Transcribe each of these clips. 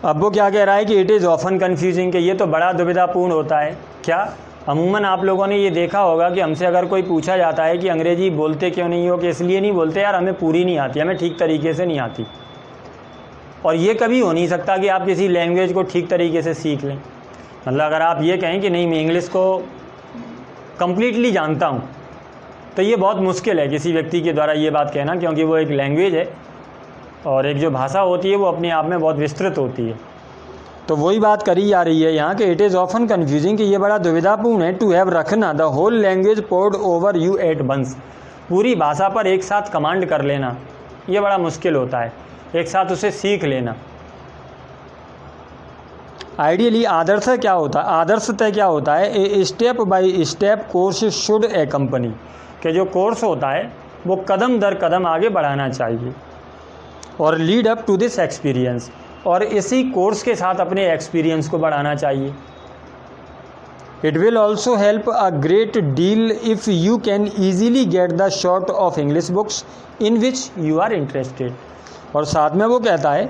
अब वो क्या कह रहा है कि इट इज़ ऑफन कन्फ्यूजिंग, कि ये तो बड़ा दुविधापूर्ण होता है। क्या? अमूमन आप लोगों ने ये देखा होगा कि हमसे अगर कोई पूछा जाता है कि अंग्रेज़ी बोलते क्यों नहीं हो, कि इसलिए नहीं बोलते यार हमें पूरी नहीं आती, हमें ठीक तरीके से नहीं आती। और ये कभी हो नहीं सकता कि आप किसी लैंग्वेज को ठीक तरीके से सीख लें। मतलब अगर आप ये कहें कि नहीं मैं इंग्लिश को कम्प्लीटली जानता हूँ, तो ये बहुत मुश्किल है किसी व्यक्ति के द्वारा ये बात कहना, क्योंकि वो एक लैंग्वेज है और एक जो भाषा होती है वो अपने आप में बहुत विस्तृत होती है। तो वही बात करी जा रही है यहाँ कि इट इज़ ऑफन कन्फ्यूजिंग, कि ये बड़ा दुविधापूर्ण है टू हैव रखना the whole language poured over you at once, पूरी भाषा पर एक साथ कमांड कर लेना ये बड़ा मुश्किल होता है, एक साथ उसे सीख लेना। आइडियली आदर्शतः क्या होता है, a step by step course should A company, के जो कोर्स होता है वो कदम दर कदम आगे बढ़ाना चाहिए और lead up to this experience, और इसी कोर्स के साथ अपने एक्सपीरियंस को बढ़ाना चाहिए। It will also help a great deal if you can easily get the sort of English books in which you are interested. और साथ में वो कहता है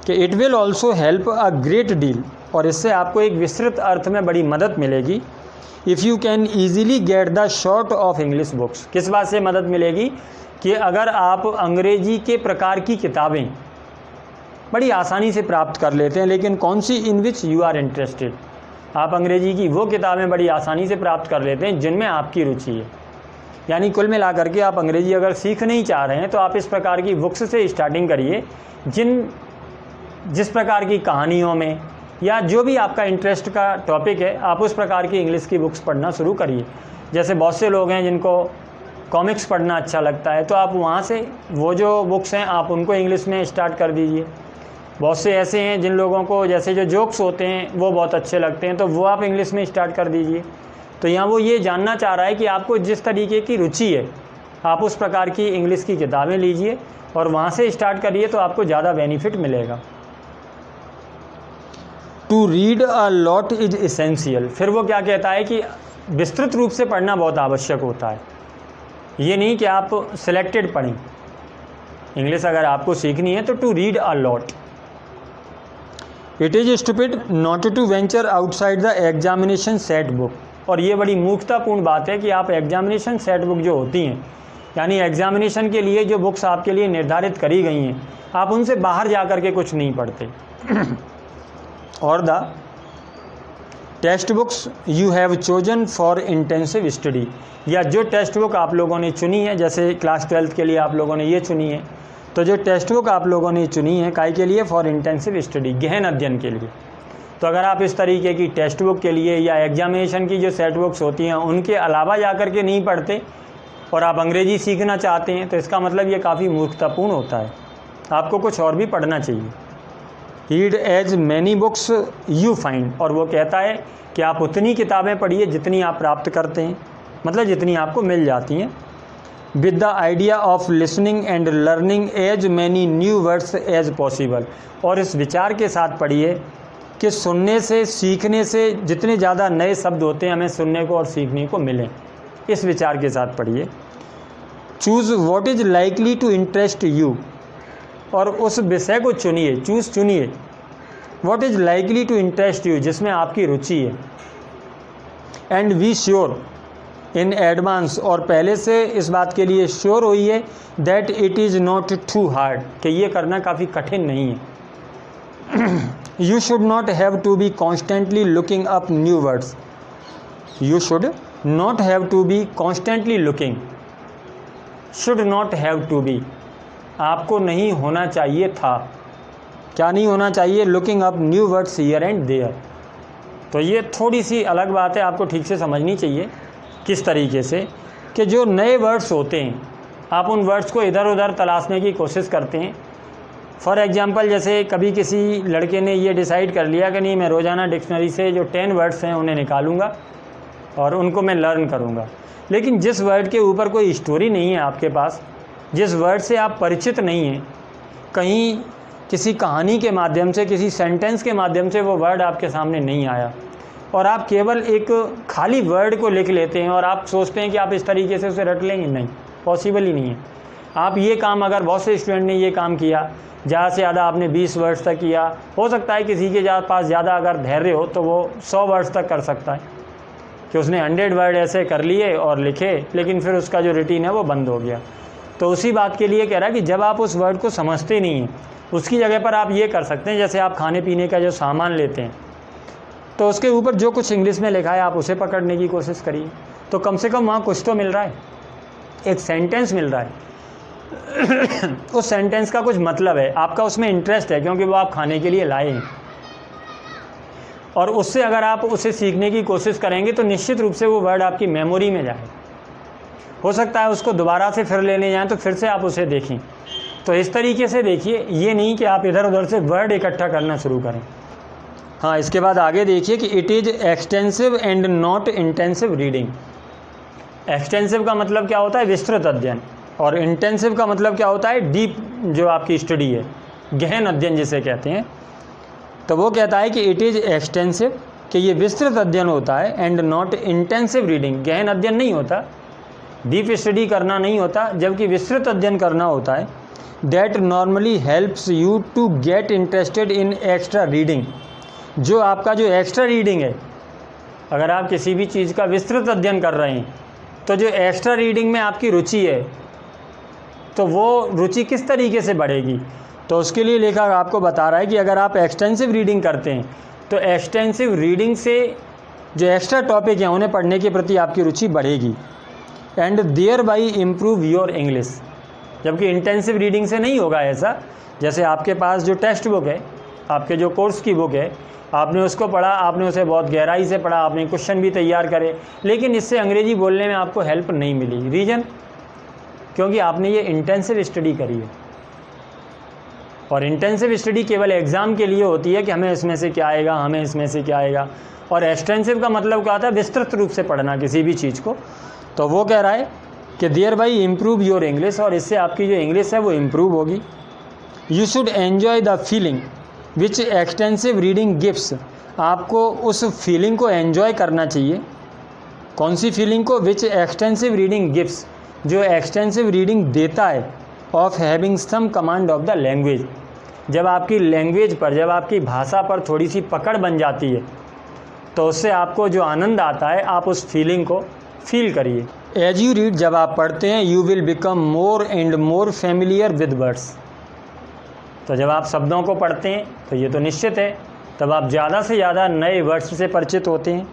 कि it will also help a great deal, और इससे आपको एक विस्तृत अर्थ में बड़ी मदद मिलेगी। If you can easily get the sort of English books, किस बात से मदद मिलेगी कि अगर आप अंग्रेजी के प्रकार की किताबें बड़ी आसानी से प्राप्त कर लेते हैं, लेकिन कौन सी, इन विच यू आर इंटरेस्टेड, आप अंग्रेजी की वो किताबें बड़ी आसानी से प्राप्त कर लेते हैं जिनमें आपकी रुचि है। यानी कुल मिलाकर के आप अंग्रेजी अगर सीख नहीं चाह रहे हैं तो आप इस प्रकार की बुक्स से स्टार्टिंग करिए, जिस प्रकार की कहानियों में या जो भी आपका इंटरेस्ट का टॉपिक है आप उस प्रकार की इंग्लिश की बुक्स पढ़ना शुरू करिए। जैसे बहुत से लोग हैं जिनको कॉमिक्स पढ़ना अच्छा लगता है, तो आप वहाँ से वो जो बुक्स हैं आप उनको इंग्लिश में स्टार्ट कर दीजिए। बहुत से ऐसे हैं जिन लोगों को जैसे जो जोक्स होते हैं वो बहुत अच्छे लगते हैं, तो वो आप इंग्लिश में स्टार्ट कर दीजिए। तो यहाँ वो ये जानना चाह रहा है कि आपको जिस तरीके की रुचि है आप उस प्रकार की इंग्लिश की किताबें लीजिए और वहाँ से स्टार्ट करिए, तो आपको ज़्यादा बेनिफिट मिलेगा। To read a lot is essential, फिर वो क्या कहता है कि विस्तृत रूप से पढ़ना बहुत आवश्यक होता है। ये नहीं कि आप सिलेक्टेड पढ़ें। इंग्लिश अगर आपको सीखनी है तो to read a lot. It is stupid not to venture outside the examination set book, और ये बड़ी मूर्खतापूर्ण बात है कि आप एग्जामिनेशन सेट बुक जो होती हैं, यानी एग्जामिनेशन के लिए जो बुक्स आपके लिए निर्धारित करी गई हैं, आप उनसे बाहर जा कर के कुछ नहीं पढ़ते। और the text books you have chosen for intensive study, या जो टेक्स्ट बुक आप लोगों ने चुनी है, जैसे क्लास 12th के लिए आप लोगों ने ये चुनी है, तो जो टेक्स्ट बुक आप लोगों ने चुनी है काय के लिए, फॉर इंटेंसिव स्टडी, गहन अध्ययन के लिए। तो अगर आप इस तरीके की टेक्स्ट बुक के लिए या एग्जामिनेशन की जो सेट बुक्स होती हैं उनके अलावा जा कर के नहीं पढ़ते और आप अंग्रेजी सीखना चाहते हैं, तो इसका मतलब ये काफ़ी मूर्खतापूर्ण होता है। आपको कुछ और भी पढ़ना चाहिए। Read as many books you find, और वो कहता है कि आप उतनी किताबें पढ़िए जितनी आप प्राप्त करते हैं, मतलब जितनी आपको मिल जाती हैं। With the idea of listening and learning as many new words as possible, और इस विचार के साथ पढ़िए कि सुनने से सीखने से जितने ज़्यादा नए शब्द होते हैं हमें सुनने को और सीखने को मिलें, इस विचार के साथ पढ़िए। Choose what is likely to interest you, और उस विषय को चुनिए, चुनिए what is likely to interest you, जिसमें आपकी रुचि है। And be sure in advance, और पहले से इस बात के लिए श्योर होइए that it is not too hard, कि ये करना काफ़ी कठिन नहीं है। You should not have to be constantly looking up new words, you should not have to be constantly looking, should not have to be, आपको नहीं होना चाहिए था, क्या नहीं होना चाहिए, looking up new words here and there. तो ये थोड़ी सी अलग बात है, आपको ठीक से समझनी चाहिए किस तरीके से, कि जो नए वर्ड्स होते हैं आप उन वर्ड्स को इधर उधर तलाशने की कोशिश करते हैं। फॉर एग्जांपल, जैसे कभी किसी लड़के ने ये डिसाइड कर लिया कि नहीं मैं रोज़ाना डिक्शनरी से जो 10 वर्ड्स हैं उन्हें निकालूंगा और उनको मैं लर्न करूंगा, लेकिन जिस वर्ड के ऊपर कोई स्टोरी नहीं है आपके पास, जिस वर्ड से आप परिचित नहीं हैं, कहीं किसी कहानी के माध्यम से, किसी सेंटेंस के माध्यम से वो वर्ड आपके सामने नहीं आया, और आप केवल एक खाली वर्ड को लिख लेते हैं और आप सोचते हैं कि आप इस तरीके से उसे रट लेंगे, नहीं, पॉसिबल ही नहीं है। आप ये काम, अगर बहुत से स्टूडेंट ने ये काम किया, ज़्यादा से ज़्यादा आपने 20 वर्ड्स तक किया, हो सकता है किसी के पास ज़्यादा अगर धैर्य हो तो वो 100 वर्ड्स तक कर सकता है कि उसने 100 वर्ड ऐसे कर लिए और लिखे, लेकिन फिर उसका जो रूटीन है वो बंद हो गया। तो उसी बात के लिए कह रहा है कि जब आप उस वर्ड को समझते नहीं हैं, उसकी जगह पर आप ये कर सकते हैं, जैसे आप खाने पीने का जो सामान लेते हैं तो उसके ऊपर जो कुछ इंग्लिश में लिखा है आप उसे पकड़ने की कोशिश करिए, तो कम से कम वहाँ कुछ तो मिल रहा है, एक सेंटेंस मिल रहा है। उस सेंटेंस का कुछ मतलब है, आपका उसमें इंटरेस्ट है क्योंकि वो आप खाने के लिए लाए हैं, और उससे अगर आप उसे सीखने की कोशिश करेंगे तो निश्चित रूप से वो वर्ड आपकी मेमोरी में जाए। हो सकता है उसको दोबारा से फिर लेने जाएं तो फिर से आप उसे देखें। तो इस तरीके से देखिए, ये नहीं कि आप इधर उधर से वर्ड इकट्ठा करना शुरू करें। हाँ, इसके बाद आगे देखिए कि it is extensive and not intensive reading. Extensive का मतलब क्या होता है? विस्तृत अध्ययन। और इंटेंसिव का मतलब क्या होता है? डीप, जो आपकी स्टडी है, गहन अध्ययन जिसे कहते हैं। तो वो कहता है कि इट इज़ एक्सटेंसिव, कि ये विस्तृत अध्ययन होता है, एंड नॉट इंटेंसिव रीडिंग, गहन अध्ययन नहीं होता, डीप स्टडी करना नहीं होता, जबकि विस्तृत अध्ययन करना होता है। That normally helps you to get interested in extra reading. जो आपका जो एक्स्ट्रा रीडिंग है, अगर आप किसी भी चीज़ का विस्तृत अध्ययन कर रहे हैं तो जो एक्स्ट्रा रीडिंग में आपकी रुचि है, तो वो रुचि किस तरीके से बढ़ेगी? तो उसके लिए लेखक आपको बता रहा है कि अगर आप एक्सटेंसिव रीडिंग करते हैं तो एक्सटेंसिव रीडिंग से जो एक्स्ट्रा टॉपिक हैं उन्हें पढ़ने के प्रति आपकी रुचि बढ़ेगी, and thereby improve your English. जबकि इंटेंसिव रीडिंग से नहीं होगा ऐसा। जैसे आपके पास जो टेक्स्ट बुक है, आपके जो कोर्स की बुक है, आपने उसको पढ़ा, आपने उसे बहुत गहराई से पढ़ा, आपने क्वेश्चन भी तैयार करे, लेकिन इससे अंग्रेजी बोलने में आपको हेल्प नहीं मिली। रीज़न? क्योंकि आपने ये इंटेंसिव स्टडी करी है, और इंटेंसिव स्टडी केवल एग्ज़ाम के लिए होती है कि हमें इसमें से क्या आएगा, हमें इसमें से क्या आएगा। और एक्सटेंसिव का मतलब क्या होता है? विस्तृत रूप से पढ़ना किसी भी चीज़ को। तो वो कह रहा है कि thereby improve your English, और इससे आपकी जो इंग्लिश है वो इम्प्रूव होगी। You should enjoy the feeling which extensive reading gives. आपको उस फीलिंग को एन्जॉय करना चाहिए। कौन सी फीलिंग को? विच एक्सटेंसिव रीडिंग गिव्स, जो एक्सटेंसिव रीडिंग देता है, of having some command of the language. जब आपकी लैंग्वेज पर, जब आपकी भाषा पर थोड़ी सी पकड़ बन जाती है तो उससे आपको जो आनंद आता है, आप उस फीलिंग को फील करिए। एज यू रीड, जब आप पढ़ते हैं, you will become more and more familiar with words. तो जब आप शब्दों को पढ़ते हैं तो ये तो निश्चित है, तब आप ज़्यादा से ज़्यादा नए वर्ड्स से परिचित होते हैं।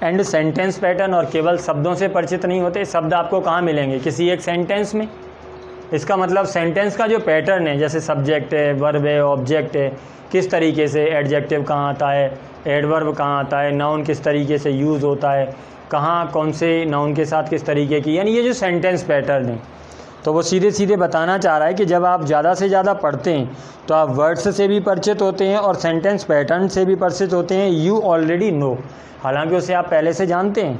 एंड सेंटेंस पैटर्न, और केवल शब्दों से परिचित नहीं होते। शब्द आपको कहाँ मिलेंगे? किसी एक सेंटेंस में। इसका मतलब सेंटेंस का जो पैटर्न है, जैसे सब्जेक्ट है, वर्ब है, ऑब्जेक्ट है, किस तरीके से एडजेक्टिव कहाँ आता है, एडवर्ब कहाँ आता है, नाउन किस तरीके से यूज़ होता है, कहाँ कौन से नाउन के साथ किस तरीके की, यानी ये जो सेंटेंस पैटर्न है, तो वो सीधे सीधे बताना चाह रहा है कि जब आप ज़्यादा से ज़्यादा पढ़ते हैं तो आप वर्ड्स से भी परिचित होते हैं और सेंटेंस पैटर्न से भी परिचित होते हैं। यू ऑलरेडी नो, हालांकि उसे आप पहले से जानते हैं।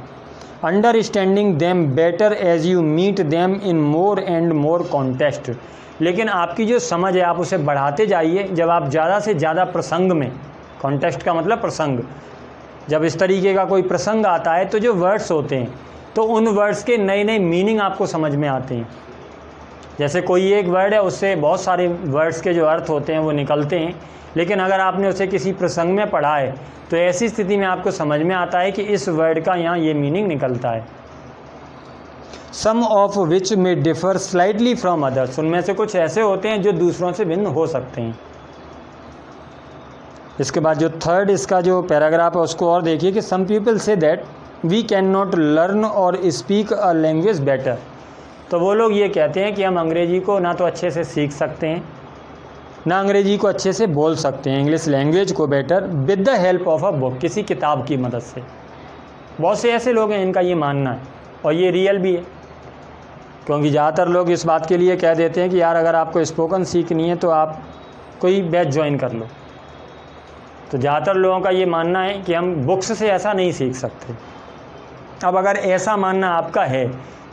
Understanding them better as you meet them in more and more context. लेकिन आपकी जो समझ है, आप उसे बढ़ाते जाइए जब आप ज़्यादा से ज़्यादा प्रसंग में, कॉन्टेक्स्ट का मतलब प्रसंग, जब इस तरीके का कोई प्रसंग आता है तो जो वर्ड्स होते हैं तो उन वर्ड्स के नए नए मीनिंग आपको समझ में आते हैं। जैसे कोई एक वर्ड है, उससे बहुत सारे वर्ड्स के जो अर्थ होते हैं वो निकलते हैं, लेकिन अगर आपने उसे किसी प्रसंग में पढ़ा है तो ऐसी स्थिति में आपको समझ में आता है कि इस वर्ड का यहाँ ये मीनिंग निकलता है। सम ऑफ विच में डिफर स्लाइटली फ्रॉम अदर्स। उनमें से कुछ ऐसे होते हैं जो दूसरों से भिन्न हो सकते हैं। इसके बाद जो थर्ड इसका जो पैराग्राफ है उसको और देखिए कि सम पीपल से that we can not learn और स्पीक अ लैंग्वेज बेटर। तो वो लोग ये कहते हैं कि हम अंग्रेज़ी को ना तो अच्छे से सीख सकते हैं, ना अंग्रेज़ी को अच्छे से बोल सकते हैं, इंग्लिश लैंग्वेज को better, with the help of a book, किसी किताब की मदद से। बहुत से ऐसे लोग हैं इनका ये मानना है, और ये रियल भी है, क्योंकि ज़्यादातर लोग इस बात के लिए कह देते हैं कि यार अगर आपको स्पोकन सीखनी है तो आप कोई बैच ज्वाइन कर लो। तो ज़्यादातर लोगों का ये मानना है कि हम बुक्स से ऐसा नहीं सीख सकते। अब अगर ऐसा मानना आपका है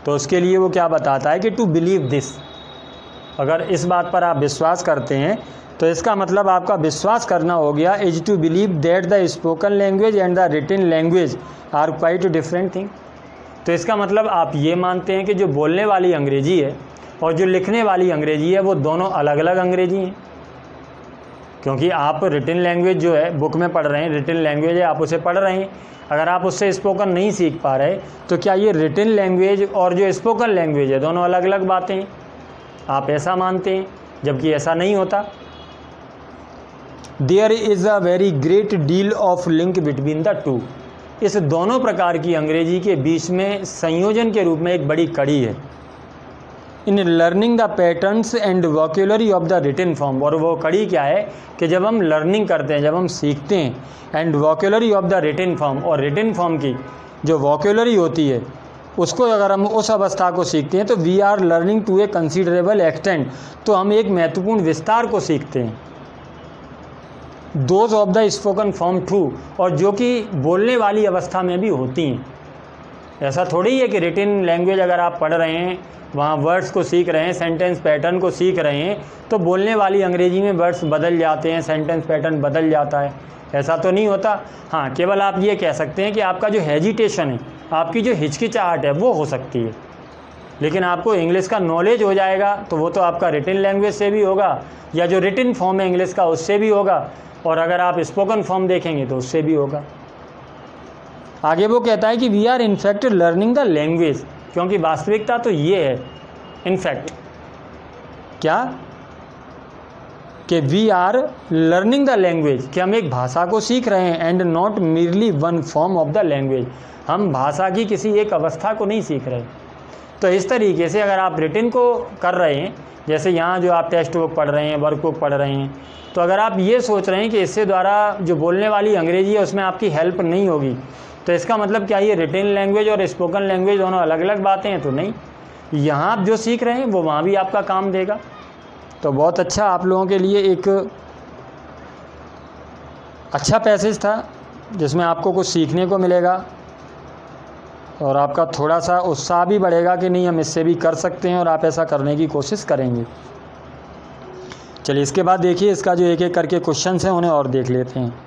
तो उसके लिए वो क्या बताता है कि टू बिलीव दिस, अगर इस बात पर आप विश्वास करते हैं तो इसका मतलब आपका विश्वास करना हो गया is to believe that the spoken language and the written language are quite different thing. तो इसका मतलब आप ये मानते हैं कि जो बोलने वाली अंग्रेजी है और जो लिखने वाली अंग्रेजी है वो दोनों अलग अलग अंग्रेजी हैं। क्योंकि आप रिटन लैंग्वेज जो है बुक में पढ़ रहे हैं, रिटन लैंग्वेज है, आप उसे पढ़ रहे हैं। अगर आप उससे स्पोकन नहीं सीख पा रहे तो क्या ये रिटन लैंग्वेज और जो स्पोकन लैंग्वेज है दोनों अलग अलग बातें हैं? आप ऐसा मानते हैं, जबकि ऐसा नहीं होता। There is a very great deal of link between the two. इस दोनों प्रकार की अंग्रेजी के बीच में संयोजन के रूप में एक बड़ी कड़ी है। In learning the patterns and vocabulary of the written form. और वो कड़ी क्या है कि जब हम लर्निंग करते हैं, जब हम सीखते हैं, and vocabulary of the written form, और रिटन फॉर्म की जो वोक्युलरी होती है उसको अगर हम उस अवस्था को सीखते हैं तो we are learning to a considerable extent. तो हम एक महत्वपूर्ण विस्तार को सीखते हैं। Those of the spoken form too, और जो कि बोलने वाली अवस्था में भी होती हैं। ऐसा थोड़ी है कि रिटन लैंग्वेज अगर आप पढ़ रहे हैं, वहाँ वर्ड्स को सीख रहे हैं, सेंटेंस पैटर्न को सीख रहे हैं, तो बोलने वाली अंग्रेजी में वर्ड्स बदल जाते हैं, सेंटेंस पैटर्न बदल जाता है। ऐसा तो नहीं होता। हाँ, केवल आप ये कह सकते हैं कि आपका जो हेजिटेशन है, आपकी जो हिचकिचाहट है वो हो सकती है। लेकिन आपको इंग्लिश का नॉलेज हो जाएगा तो वो तो आपका रिटन लैंग्वेज से भी होगा, या जो रिटन फॉर्म है इंग्लिश का उससे भी होगा, और अगर आप स्पोकन फॉर्म देखेंगे तो उससे भी होगा। आगे वो कहता है कि we are in fact learning the language, क्योंकि वास्तविकता तो ये है इनफैक्ट क्या कि we are learning the language, कि हम एक भाषा को सीख रहे हैं, and not merely one form of the language. हम भाषा की किसी एक अवस्था को नहीं सीख रहे। तो इस तरीके से अगर आप रिटन को कर रहे हैं, जैसे यहाँ जो आप टेक्स्ट बुक पढ़ रहे हैं, वर्क बुक पढ़ रहे हैं, तो अगर आप ये सोच रहे हैं कि इससे द्वारा जो बोलने वाली अंग्रेजी है उसमें आपकी हेल्प नहीं होगी, तो इसका मतलब क्या ये रिटन लैंग्वेज और स्पोकन लैंग्वेज दोनों अलग अलग बातें हैं? तो नहीं, यहाँ आप जो सीख रहे हैं वो वहाँ भी आपका काम देगा। तो बहुत अच्छा, आप लोगों के लिए एक अच्छा पैसेज था जिसमें आपको कुछ सीखने को मिलेगा और आपका थोड़ा सा उत्साह भी बढ़ेगा कि नहीं, हम इससे भी कर सकते हैं, और आप ऐसा करने की कोशिश करेंगे। चलिए इसके बाद देखिए इसका जो एक एक करके क्वेश्चंस हैं उन्हें और देख लेते हैं।